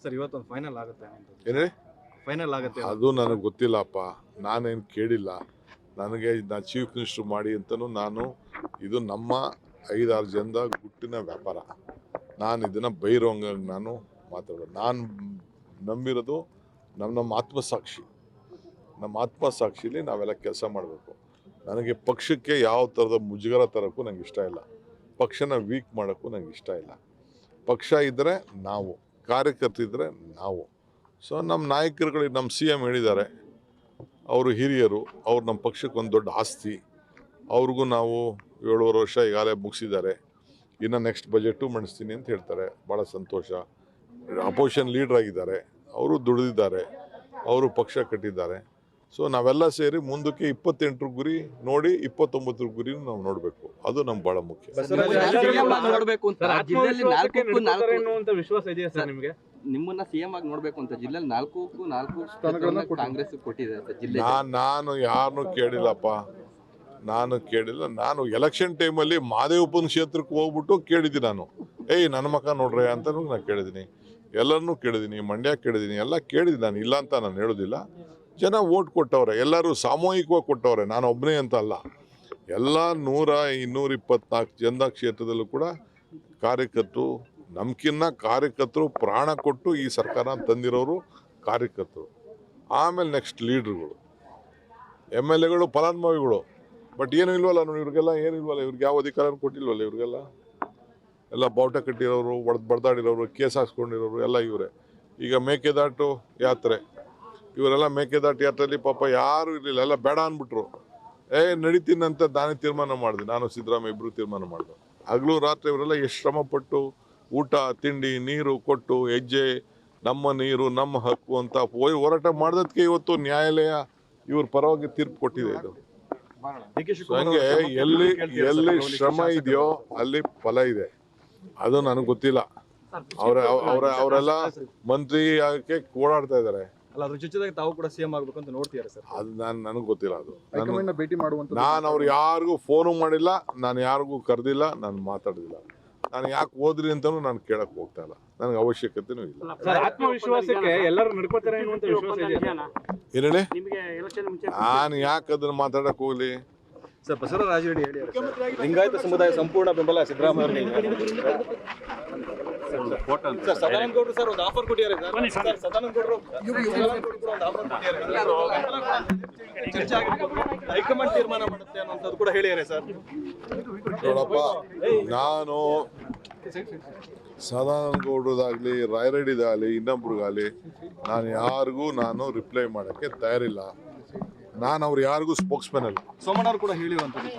Sir ಇವತ್ತೊಂದು final ಆಗುತ್ತೆ ಏನೇ ಫೈನಲ್ ಆಗುತ್ತೆ ಅದು ನನಗೆ ಗೊತ್ತಿಲ್ಲಪ್ಪ, ನಾನೇನು ಕೇಳಿಲ್ಲ. ನನಗೆ ನಾನು ಚೀಫ್ ಮಿನಿಸ್ಟರ್ ಮಾಡಿ ಅಂತಲೂ ನಾನು ಇದು ನಮ್ಮ 5-6 ಜನದ ಗುಟ್ಟಿನ ವ್ಯಾಪಾರ. ನಾನು ಇದನ್ನು ಬೈರೋಂಗಾಗಿ ನಾನು ಮಾತಾಡೋದು. ನಾನು ನಂಬಿರೋದು ನಮ್ಮ ಆತ್ಮಸಾಕ್ಷಿ. ನಮ್ಮ ಆತ್ಮಸಾಕ್ಷಿಲಿ ನಾವೆಲ್ಲ ಕೆಲಸ ಮಾಡಬೇಕು. ನನಗೆ ಪಕ್ಷಕ್ಕೆ ಯಾವ ಥರದ ಮುಜುಗರ ತರೋಕ್ಕೂ ನನಗೆ ಇಷ್ಟ ಇಲ್ಲ. ಪಕ್ಷನ ವೀಕ್ ಮಾಡೋಕ್ಕೂ ನನಗೆ ಇಷ್ಟ ಇಲ್ಲ. ಪಕ್ಷ ಇದ್ದರೆ ನಾವು, ಕಾರ್ಯಕರ್ತರಿದ್ದರೆ ನಾವು. ಸೊ ನಮ್ಮ ನಾಯಕರುಗಳಿಗೆ ನಮ್ಮ CM ಹೇಳಿದ್ದಾರೆ, ಅವರು ಹಿರಿಯರು, ಅವ್ರು ನಮ್ಮ ಪಕ್ಷಕ್ಕೆ ಒಂದು ದೊಡ್ಡ ಆಸ್ತಿ. ಅವ್ರಿಗೂ ನಾವು 7.5 ವರ್ಷ ಈಗಾಗಲೇ ಮುಗಿಸಿದ್ದಾರೆ. ಇನ್ನು ನೆಕ್ಸ್ಟ್ ಬಜೆಟು ಮಂಡಿಸ್ತೀನಿ ಅಂತ ಹೇಳ್ತಾರೆ. ಭಾಳ ಸಂತೋಷ. ಅಪೋಸಿಷನ್ ಲೀಡರ್ ಆಗಿದ್ದಾರೆ, ಅವರು ದುಡಿದಿದ್ದಾರೆ, ಅವರು ಪಕ್ಷ ಕಟ್ಟಿದ್ದಾರೆ. ಸೊ ನಾವೆಲ್ಲ ಸೇರಿ ಮುಂದಕ್ಕೆ 28 ಗುರಿ ನೋಡಿ 29 ಗುರಿ ನಾವು ನೋಡಬೇಕು. ಅದು ನಮ್ಗೆ ಭಾಳ ಮುಖ್ಯ. ವಿಶ್ವಾಸ ಇದೆಯಾ ಸರ್ ನಿಮಗೆ? ನಿಮ್ಮನ್ನ CM ಆಗಿ ನೋಡ್ಬೇಕು ಅಂತ ಜಿಲ್ಲೆಯಲ್ಲಿ 4 ಸ್ಥಾನಗಳನ್ನ ಕಾಂಗ್ರೆಸ್ ಕೊಟ್ಟಿದೆ. ನಾನು ಯಾರನ್ನೂ ಕೇಳಿಲ್ಲಪ್ಪ, ನಾನು ಕೇಳಿಲ್ಲ. ನಾನು ಎಲೆಕ್ಷನ್ ಟೈಮಲ್ಲಿ ಮಹದೇವಪ್ಪನ ಕ್ಷೇತ್ರಕ್ಕೆ ಹೋಗ್ಬಿಟ್ಟು ಕೇಳಿದ್ದೀನಿ. ನಾನು ನನ್ನ ಮಕ್ಕ ನೋಡ್ರಿ ಅಂತಲೂ ನಾನು ಕೇಳಿದ್ದೀನಿ, ಎಲ್ಲರನ್ನೂ ಕೇಳಿದ್ದೀನಿ, ಮಂಡ್ಯ ಕೇಳಿದ್ದೀನಿ, ಎಲ್ಲ ಕೇಳಿದ್ದೀನಿ. ನಾನು ಇಲ್ಲ ಅಂತ ನಾನು ಹೇಳೋದಿಲ್ಲ. ಜನ ವೋಟ್ ಕೊಟ್ಟವ್ರೆ, ಎಲ್ಲರೂ ಸಾಮೂಹಿಕವಾಗಿ ಕೊಟ್ಟವ್ರೆ, ನಾನು ಒಬ್ಬನೇ ಅಂತ ಅಲ್ಲ. ಎಲ್ಲ 100-224 ಜನದ ಕ್ಷೇತ್ರದಲ್ಲೂ ಕೂಡ ಕಾರ್ಯಕರ್ತರು, ನಮ್ಕಿನ್ನ ಕಾರ್ಯಕರ್ತರು ಪ್ರಾಣ ಕೊಟ್ಟು ಈ ಸರ್ಕಾರ ತಂದಿರೋರು ಕಾರ್ಯಕರ್ತರು. ಆಮೇಲೆ ನೆಕ್ಸ್ಟ್ ಲೀಡ್ರುಗಳು, MLAಗಳು, ಫಲಾನುಭವಿಗಳು. ಬಟ್ ಏನೂ ಇಲ್ವಲ್ಲ ನೋಡಿ, ಇವ್ರಿಗೆಲ್ಲ ಏನೂ ಇಲ್ವಲ್ಲ. ಇವ್ರಿಗೆ ಯಾವ ಅಧಿಕಾರನೂ ಕೊಟ್ಟಿಲ್ವಲ್ಲ. ಇವ್ರಿಗೆಲ್ಲ ಎಲ್ಲ ಬಾವುಟ ಕಟ್ಟಿರೋರು, ಬಡ್ದಾಡಿರೋರು, ಕೇಸ್ ಹಾಕ್ಸ್ಕೊಂಡಿರೋರು ಎಲ್ಲ ಇವರೇ. ಈಗ ಮೇಕೆದಾಟು ಯಾತ್ರೆ, ಇವರೆಲ್ಲ ಮೇಕೆದಾಟು ಯಾತ್ರೆಯಲ್ಲಿ ಪಾಪ ಯಾರು ಇರಲಿಲ್ಲ, ಎಲ್ಲ ಬೇಡ ಅಂದ್ಬಿಟ್ರು. ನಡೀತೀನಂತ ನಾನೇ ತೀರ್ಮಾನ ಮಾಡಿದೆ, ನಾನು ಸಿದ್ದರಾಮಯ್ಯ ಇಬ್ಬರು ತೀರ್ಮಾನ ಮಾಡಿದೆ. ಹಗಲು ರಾತ್ರಿ ಇವರೆಲ್ಲ ಎಷ್ಟು ಶ್ರಮಪಟ್ಟು ಊಟ ತಿಂಡಿ ನೀರು ಕೊಟ್ಟು ಹೆಜ್ಜೆ ನಮ್ಮ ನೀರು ನಮ್ಮ ಹಕ್ಕು ಅಂತ ಹೋರಾಟ ಮಾಡೋದಕ್ಕೆ ಇವತ್ತು ನ್ಯಾಯಾಲಯ ಇವ್ರ ಪರವಾಗಿ ತೀರ್ಪು ಕೊಟ್ಟಿದೆ. ಇದು ಹಂಗೆ ಎಲ್ಲಿ ಶ್ರಮ ಇದೆಯೋ ಅಲ್ಲಿ ಫಲ ಇದೆ. ಅದು ನನಗೆ ಗೊತ್ತಿಲ್ಲ. ಅವರೆಲ್ಲ ಮಂತ್ರಿ ಆಗಕ್ಕೆ ಓಡಾಡ್ತಾ ಇದ್ದಾರೆ. ಅಲ್ಲ, ಅದ್ರ ಜೊತೆಗೆ ತಾವು ಕೂಡ CM ಆಗ್ಬೇಕು ಅಂತ ನೋಡ್ತೀರಾ ಸರ್? ಅದು ನನಗೆ ಗೊತ್ತಿಲ್ಲ. ಅದು ಭೇಟಿ ಮಾಡುವಂತ ನಾನು ಅವ್ರು ಯಾರಿಗೂ ಫೋನು ಮಾಡಿಲ್ಲ, ನಾನು ಯಾರಿಗೂ ಕರೆದಿಲ್ಲ, ನಾನು ಮಾತಾಡೋದಿಲ್ಲ. ನಾನು ಯಾಕೆ ಹೋದ್ರಿ ಅಂತಲೂ ನಾನು ಕೇಳಕ್ ಹೋಗ್ತಾ ಇಲ್ಲ, ನನಗೆ ಅವಶ್ಯಕತೆನೂ ಇಲ್ಲ. ಆತ್ಮವಿಶ್ವಾಸಕ್ಕೆ ಎಲ್ಲರೂ ನಡ್ಕೋತಾರೆ ಅನ್ನುವಂತ ವಿಶ್ವಾಸ ಇದೆಯಾ? ಏನೇಳಿ ನಾನು ಯಾಕೆ ಅದನ್ನ ಮಾತಾಡಕ್ ಹೋಗ್ಲಿ? ಸರ್, ಬಸವರಾಜ ರೆಡ್ಡಿ ಹೇಳಿ, ಲಿಂಗಾಯತ ಸಮುದಾಯ ಸಂಪೂರ್ಣ ಬೆಂಬಲ ಸಿದ್ದರಾಮಯ್ಯ ಸರ್. ಸದಾನಂದ ಗೌಡರು ಸರ್ ಒಂದು ಆಫರ್ ಕೊಟ್ಟಿದ್ದಾರೆ ಸರ್. ಸದಾನಂದ ಗೌಡರು ಚರ್ಚೆ ಆಗಿರ್ಬೋದು, ಹೈಕಮಾಂಡ್ ತೀರ್ಮಾನ ಮಾಡುತ್ತೆ ಅನ್ನೋದು ಕೂಡ ಹೇಳಿದ್ದಾರೆ ಸರ್. ನೋಡಪ್ಪ, ನಾನು ಸದಾನಂದ ಗೌಡ್ರದಾಗಲಿ ರಾಯರೆಡ್ಡಿದಾಗಲಿ ಇನ್ನೊಬ್ರಿಗಾಗಲಿ ನಾನು ಯಾರಿಗೂ ರಿಪ್ಲೈ ಮಾಡೋಕ್ಕೆ ತಯಾರಿಲ್ಲ. ನಾನು ಅವ್ರು ಯಾರಿಗೂ ಸ್ಪೋಕ್ಸ್ಮನ್ ಅಲ್ಲ. ಸೋಮಣ್ಣವ್ರು ಕೂಡ ಹೇಳಿರುವಂಥದ್ದು.